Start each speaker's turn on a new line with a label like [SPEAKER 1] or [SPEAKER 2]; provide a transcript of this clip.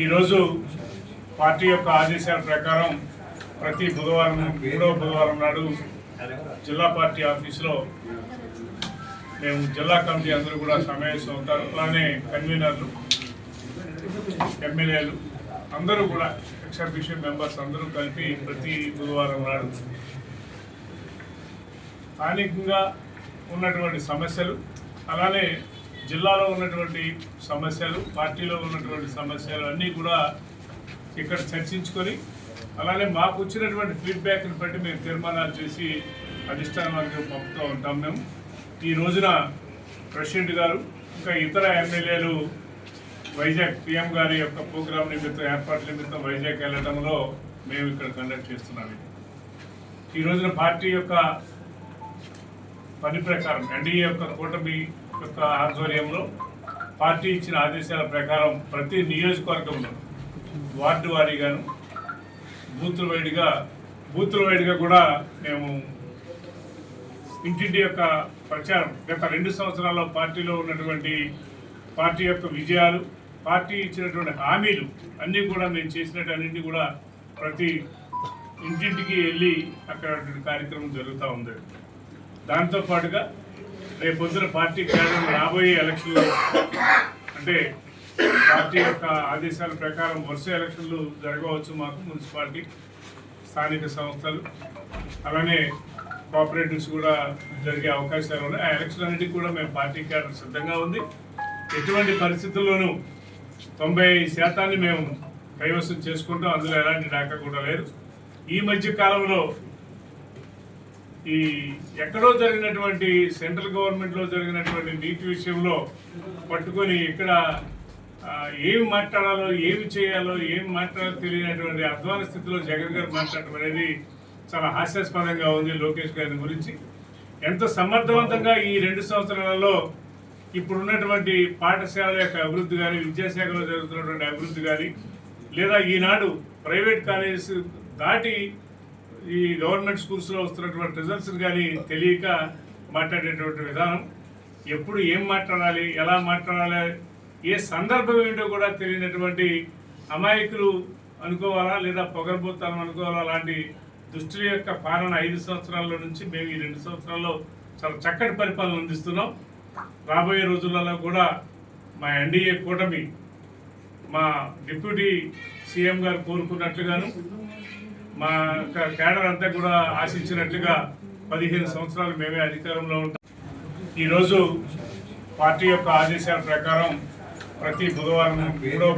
[SPEAKER 1] ఈరోజు పార్టీ యొక్క ఆదేశాల ప్రకారం ప్రతి బుధవారం మూడవ బుధవారం నాడు జిల్లా పార్టీ ఆఫీసులో మేము జిల్లా కమిటీ అందరూ కూడా సమావేశం అవుతారు. అలానే కన్వీనర్లు, ఎమ్మెల్యేలు అందరూ కూడా ఎక్స్-అఫీషియో మెంబర్స్ అందరూ కలిపి ప్రతి బుధవారం నాడు స్థానికంగా ఉన్నటువంటి సమస్యలు, అలానే జిల్లాలో ఉన్నటువంటి సమస్యలు, పార్టీలో ఉన్నటువంటి సమస్యలు అన్నీ కూడా ఇక్కడ చర్చించుకొని, అలానే మాకు వచ్చినటువంటి ఫీడ్బ్యాక్ని బట్టి మేము తీర్మానాలు చేసి అధిష్టానానికి పంపుతూ ఉంటాం. మేము ఈ రోజున ప్రెసిడెంట్ గారు ఇంకా ఇతర ఎమ్మెల్యేలు వైజాగ్ పిఎం గారి యొక్క ప్రోగ్రాం నిమిత్తం, ఏర్పాట్ల నిమిత్తం వైజాగ్ వెళ్ళడంలో మేము ఇక్కడ కండక్ట్ చేస్తున్నాము. ఈ రోజున పార్టీ యొక్క పని ప్రకారం ఎన్డీఏ యొక్క కూటమి యొక్క ఆధ్వర్యంలో పార్టీ ఇచ్చిన ఆదేశాల ప్రకారం ప్రతి నియోజకవర్గంలో వార్డు వారీగాను బూతుల వైడిగా కూడా మేము ఇంటింటి యొక్క ప్రచారం గత 2 సంవత్సరాల్లో పార్టీలో ఉన్నటువంటి పార్టీ యొక్క విజయాలు, పార్టీ ఇచ్చినటువంటి హామీలు అన్నీ కూడా మేము చేసినట్టు కూడా ప్రతి ఇంటింటికి వెళ్ళి అక్కడ కార్యక్రమం జరుగుతూ ఉంది. దాంతోపాటుగా రేపొద్దున పార్టీ కేడర్ రాబోయే ఎలక్షన్లు, అంటే పార్టీ యొక్క ఆదేశాల ప్రకారం వరుస ఎలక్షన్లు జరగవచ్చు. మాకు మున్సిపాలిటీ, స్థానిక సంస్థలు, అలానే కోఆపరేటివ్స్ కూడా జరిగే అవకాశాలు ఉన్నాయి. ఆ ఎలక్షన్ అన్నిటికీ కూడా మేము పార్టీ కేడర్ సిద్ధంగా ఉంది. ఎటువంటి పరిస్థితుల్లోనూ 90% మేము కైవసం చేసుకుంటాం. అందులో ఎలాంటి డాకా కూడా లేదు. ఈ మధ్య కాలంలో ఈ ఎక్కడో జరిగినటువంటి సెంట్రల్ గవర్నమెంట్లో జరిగినటువంటి నీటి విషయంలో పట్టుకొని ఇక్కడ ఏమి మాట్లాడాలో, ఏమి చేయాలో, ఏమి మాట్లాడాలో తెలియనటువంటి అధ్వాన స్థితిలో జగన్ గారు మాట్లాడటం అనేది చాలా హాస్యాస్పదంగా ఉంది. లోకేష్ గారి గురించి ఎంత సమర్థవంతంగా ఈ 2 సంవత్సరాలలో ఇప్పుడున్నటువంటి పాఠశాల యొక్క అభివృద్ధి కానీ, విద్యాశాఖలో జరుగుతున్నటువంటి అభివృద్ధి కానీ, లేదా ఈనాడు ప్రైవేట్ కాలేజెస్ దాటి ఈ గవర్నమెంట్ స్కూల్స్లో వస్తున్నటువంటి రిజల్ట్స్ కానీ తెలియక మాట్లాడేటువంటి విధానం, ఎప్పుడు ఏం మాట్లాడాలి, ఎలా మాట్లాడాలి, ఏ సందర్భం ఏంటో కూడా తెలియనటువంటి అమాయకులు అనుకోవాలా లేదా పొగరబోతానం అనుకోవాలా, అలాంటి దుష్టుల యొక్క పాలన 5 సంవత్సరాల నుంచి మేము ఈ 2 సంవత్సరాల్లో చాలా చక్కటి పరిపాలన అందిస్తున్నాం. రాబోయే రోజులలో కూడా మా ఎన్డీఏ కూటమి మా డిప్యూటీ సీఎం గారు కోరుకున్నట్లుగాను, మా కేడర్ అంతా కూడా ఆశించినట్లుగా 15 సంవత్సరాలు మేమే అధికారంలో ఉంటాం. ఈరోజు పార్టీ యొక్క ఆదేశాల ప్రకారం ప్రతి బుధవారం మూడవ